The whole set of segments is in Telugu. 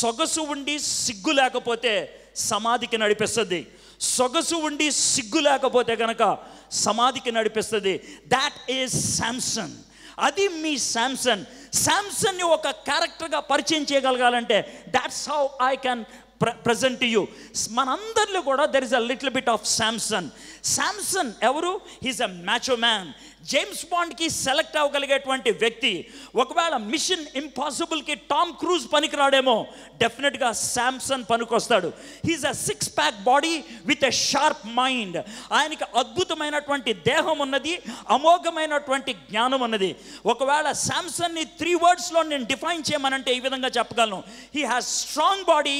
సొగసు ఉండి సిగ్గు లేకపోతే సమాధికి నడిపిస్తుంది. సొగసు ఉండి సిగ్గు లేకపోతే కనుక సమాధికి నడిపిస్తుంది. That is Samson. అది మీ శాంసన్. శాంసన్ని ఒక క్యారెక్టర్గా పరిచయం చేయగలగాలంటే that's how I can present to you. మనందరిలో కూడా there is a little bit of Samson. Samson ఎవరు? he's a macho man. James బాండ్కి సెలెక్ట్ అవ్వగలిగేటువంటి వ్యక్తి. ఒకవేళ మిషన్ ఇంపాసిబుల్కి టామ్ క్రూజ్ పనికిరాడేమో, డెఫినెట్గా శాంసన్ పనికొస్తాడు. He's a 6-pack body with a sharp mind. ఆయనకి అద్భుతమైనటువంటి దేహం ఉన్నది, అమోఘమైనటువంటి జ్ఞానం ఉన్నది. ఒకవేళ శాంసన్ని 3 wordsలో నేను డిఫైన్ చేయమనంటే ఈ విధంగా చెప్పగలను. He has strong body,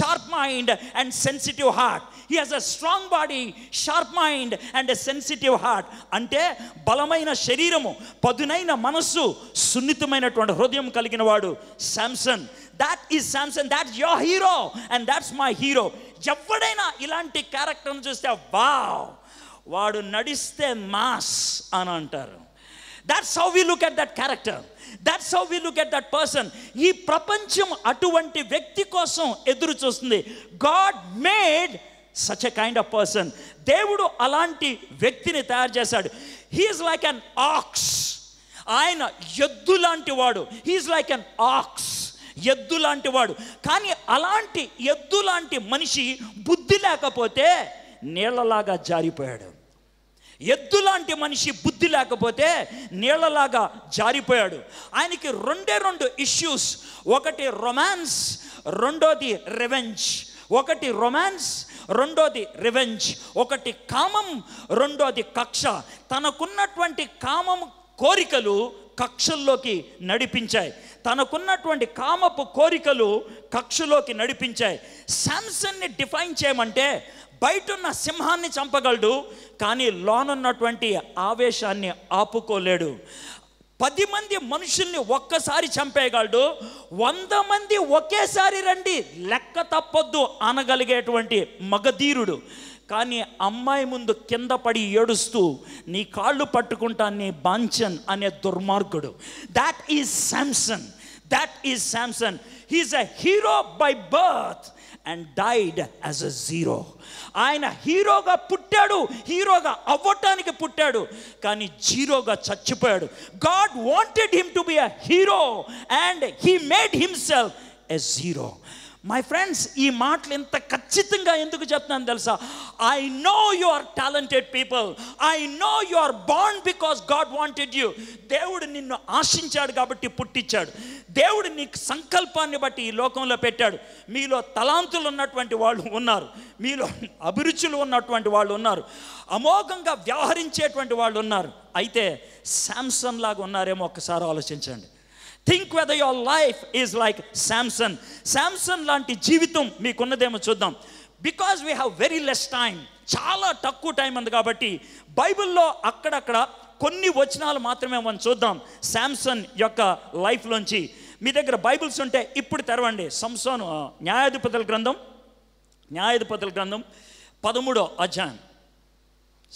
sharp mind and sensitive heart. He has a strong body, sharp mind and a sensitive heart. అంటే బలమైన శరీరము, పదునైన మనస్సు, సున్నితమైనటువంటి హృదయం కలిగిన వాడు Samson. That is Samson. That's your hero and that's my hero. ఎవడైనా ఇలాంటి క్యారెక్టర్ను చూస్తే వావ్, వాడు నడిస్తే మాస్ అని అంటారు. That's how we look at that character. That's how we look at that person. ఈ ప్రపంచం అటువంటి వ్యక్తి కోసం ఎదురు చూస్తుంది. God made such a kind of person. దేవుడు అలాంటి వ్యక్తిని తయారు చేశాడు. He is like an ox. ఆయన ఎద్దు లాంటి వాడు. He is like an ox. ఎద్దు లాంటి వాడు. కానీ అలాంటి ఎద్దు లాంటి మనిషి బుద్ధి లేకపోతే నీళ్ళలాగా జారిపోయాడు. ఎద్దు లాంటి మనిషి బుద్ధి లేకపోతే నీళ్ళలాగా జారిపోయాడు. ఆయనకి 2 ఇష్యూస్. ఒకటి రొమాన్స్, రెండోది రివెంజ్. ఒకటి రొమాన్స్, రెండోది రివెంజ్. ఒకటి కామం, రెండోది కక్ష. తనకున్నటువంటి కామం కోరికలు కక్షల్లోకి నడిపించాయి. తనకున్నటువంటి కామపు కోరికలు కక్షలోకి నడిపించాయి. శాంసన్ని డిఫైన్ చేయమంటే బయటున్న సింహాన్ని చంపగలడు, కానీ లోనున్నటువంటి ఆవేశాన్ని ఆపుకోలేడు. 10 మంది మనుషుల్ని ఒక్కసారి చంపేయగలడు. 100 మంది ఒకేసారి రండి లెక్క తప్పొద్దు అనగలిగేటువంటి మగధీరుడు. కానీ అమ్మాయి ముందు కింద పడి ఏడుస్తూ నీ కాళ్ళు పట్టుకుంటా నీ బాంచన్ అనే దుర్మార్గుడు. That is Samson. That is Samson. He is a hero by birth and died as a zero. ఆయన హీరోగా పుట్టాడు, హీరోగా అవ్వటానికి పుట్టాడు, కానీ జీరోగా చచ్చిపోయాడు. God wanted him to be a hero and he made himself a zero. My friends, ఈ మాటలు ఎంత ఖచ్చితంగా ఎందుకు చెప్తున్నాను తెలుసా? I know you are talented people. I know you are born because God wanted you. దేవుడు నిన్ను ఆశించాడు కాబట్టి పుట్టించాడు. దేవుడు నీకు సంకల్పాన్ని బట్టి ఈ లోకంలో పెట్టాడు. మీలో తలాంతులు ఉన్నటువంటి వాళ్ళు ఉన్నారు, మీలో అభిరుచులు ఉన్నటువంటి వాళ్ళు ఉన్నారు, అమోఘంగా వ్యవహరించేటువంటి వాళ్ళు ఉన్నారు. అయితే శాంసన్ లాగా ఉన్నారేమో ఒక్కసారి ఆలోచించండి. Think weather your life is like Samson. Samson లాంటి జీవితం మీకున్నదేమో చూద్దాం. Because we have very less time, చాలా తక్కువ టైం ఉంది కాబట్టి బైబిల్లో అక్కడక్కడ కొన్ని వచనాలు మాత్రమే మనం చూద్దాం శాంసన్ యొక్క లైఫ్లోంచి. మీ దగ్గర బైబిల్స్ ఉంటే ఇప్పుడు తెరవండి. సంసోను న్యాయాధిపతుల గ్రంథం 13వ అధ్యాయం.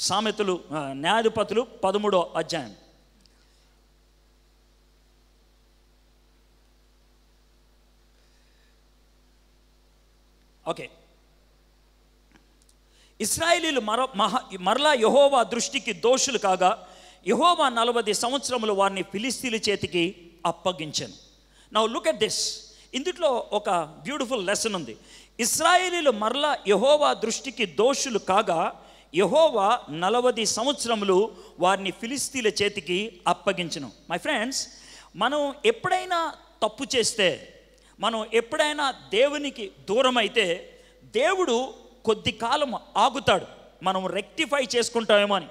సామెతలు న్యాయాధిపతులు 13వ అధ్యాయం. ఓకే. ఇశ్రాయేలీలు మరలా యెహోవా దృష్టికి దోషులు కాగా యెహోవా 40 సంవత్సరములు వారిని ఫిలిస్తీన్ల చేతికి అప్పగించాను. Now look at this. ఇందులో ఒక బ్యూటిఫుల్ లెసన్ ఉంది. ఇశ్రాయేలీలు మరలా యెహోవా దృష్టికి దోషులు కాగా యెహోవా 40 సంవత్సరములు వారిని ఫిలిస్తీన్ల చేతికి అప్పగించను. మై ఫ్రెండ్స్, మనం ఎప్పుడైనా తప్పు చేస్తే, మనం ఎప్పుడైనా దేవునికి దూరం అయితే దేవుడు కొద్ది కాలం ఆగుతాడు, మనం రెక్టిఫై చేసుకుంటామేమో అని,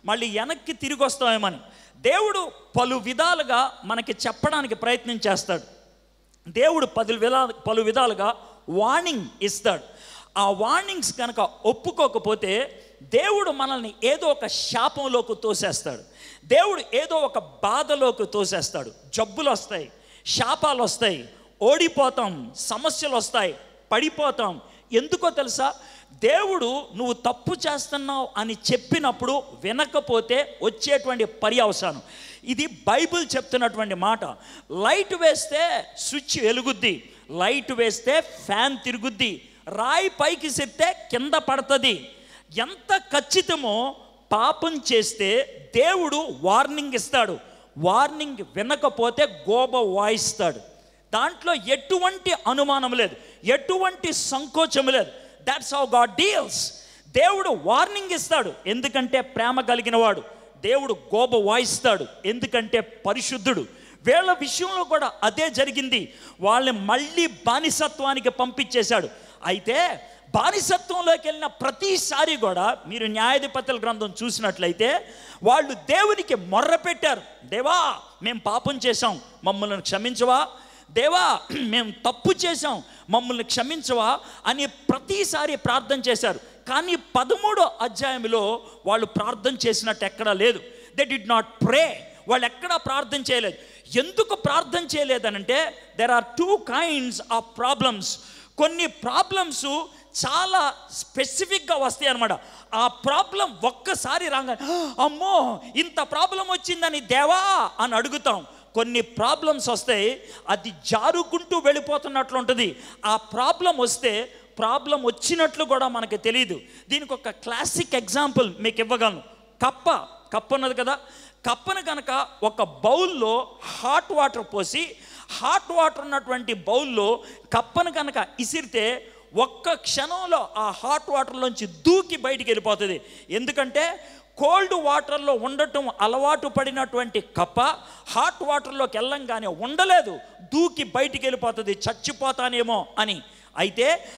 మళ్ళీ వెనక్కి తిరిగి వస్తామేమని. దేవుడు పలు విధాలుగా మనకి చెప్పడానికి ప్రయత్నం చేస్తాడు. దేవుడు పలు విధాలుగా వార్నింగ్ ఇస్తాడు. ఆ వార్నింగ్స్ కనుక ఒప్పుకోకపోతే దేవుడు మనల్ని ఏదో ఒక శాపంలోకి తోసేస్తాడు. దేవుడు ఏదో ఒక బాధలోకి తోసేస్తాడు. జబ్బులు వస్తాయి, శాపాలు వస్తాయి, ఓడిపోతాం, సమస్యలు వస్తాయి, పడిపోతాం. ఎందుకో తెలుసా? దేవుడు నువ్వు తప్పు చేస్తున్నావు అని చెప్పినప్పుడు వినకపోతే వచ్చేటువంటి పర్యవసానం. ఇది బైబిల్ చెప్తున్నటువంటి మాట. లైట్ వేస్తే స్విచ్ వెలుగుద్ది, లైట్ వేస్తే ఫ్యాన్ తిరుగుద్ది, రాయి పైకి సెప్తే కింద పడుతుంది. ఎంత ఖచ్చితమో పాపం చేస్తే దేవుడు వార్నింగ్ ఇస్తాడు, వార్నింగ్ వినకపోతే గోబ వాయిస్తాడు. దాంట్లో ఎటువంటి అనుమానం లేదు, ఎటువంటి సంకోచం లేదు. That's how God deals. దేవుడు వార్నింగ్ ఇస్తాడు ఎందుకంటే ప్రేమ కలిగిన వాడు. దేవుడు గోబ వాయిస్తాడు ఎందుకంటే పరిశుద్ధుడు. వీళ్ళ విషయంలో కూడా అదే జరిగింది. వాళ్ళని మళ్ళీ బానిసత్వానికి పంపించేశాడు. అయితే బానిసత్వంలోకి వెళ్ళిన ప్రతిసారి కూడా మీరు న్యాయాధిపతుల గ్రంథం చూసినట్లయితే వాళ్ళు దేవునికి మొర్ర పెట్టారు. దేవా మేము పాపం చేశాం, మమ్మల్ని క్షమించవా, దేవా మేము తప్పు చేశాం, మమ్మల్ని క్షమించవా అని ప్రతిసారి ప్రార్థన చేశారు. కానీ 13వ అధ్యాయంలో వాళ్ళు ప్రార్థన చేసినట్టు ఎక్కడా లేదు. They did not pray. వాళ్ళు ఎక్కడా ప్రార్థన చేయలేదు. ఎందుకు ప్రార్థన చేయలేదనంటే there are 2 kinds of problems. కొన్ని ప్రాబ్లమ్స్ చాలా స్పెసిఫిక్గా వస్తాయి అన్నమాట. ఆ ప్రాబ్లం ఒక్కసారి రాగానే అమ్మో ఇంత ప్రాబ్లం వచ్చిందని దేవా అని అడుగుతాం. కొన్ని ప్రాబ్లమ్స్ వస్తాయి, అది జారుకుంటూ వెళ్ళిపోతున్నట్లు ఉంటుంది. ఆ ప్రాబ్లం వస్తే ప్రాబ్లం వచ్చినట్లు కూడా మనకు తెలియదు. దీనికి ఒక క్లాసిక్ ఎగ్జాంపుల్ మీకు ఇవ్వగలను. కప్ప ఉన్నది కదా, కప్పను కనుక ఒక బౌల్లో హాట్ వాటర్ పోసి, హాట్ వాటర్ ఉన్నటువంటి బౌల్లో కప్పను కనుక ఇసిరితే ఒక్క క్షణంలో ఆ హాట్ వాటర్లోంచి దూకి బయటికి వెళ్ళిపోతుంది. ఎందుకంటే కోల్డ్ వాటర్లో ఉండటం అలవాటు పడినటువంటి కప్ప హాట్ వాటర్లోకి వెళ్ళంగానే ఉండలేదు, దూకి బయటికి వెళ్ళిపోతుంది, చచ్చిపోతానేమో అని. అయితే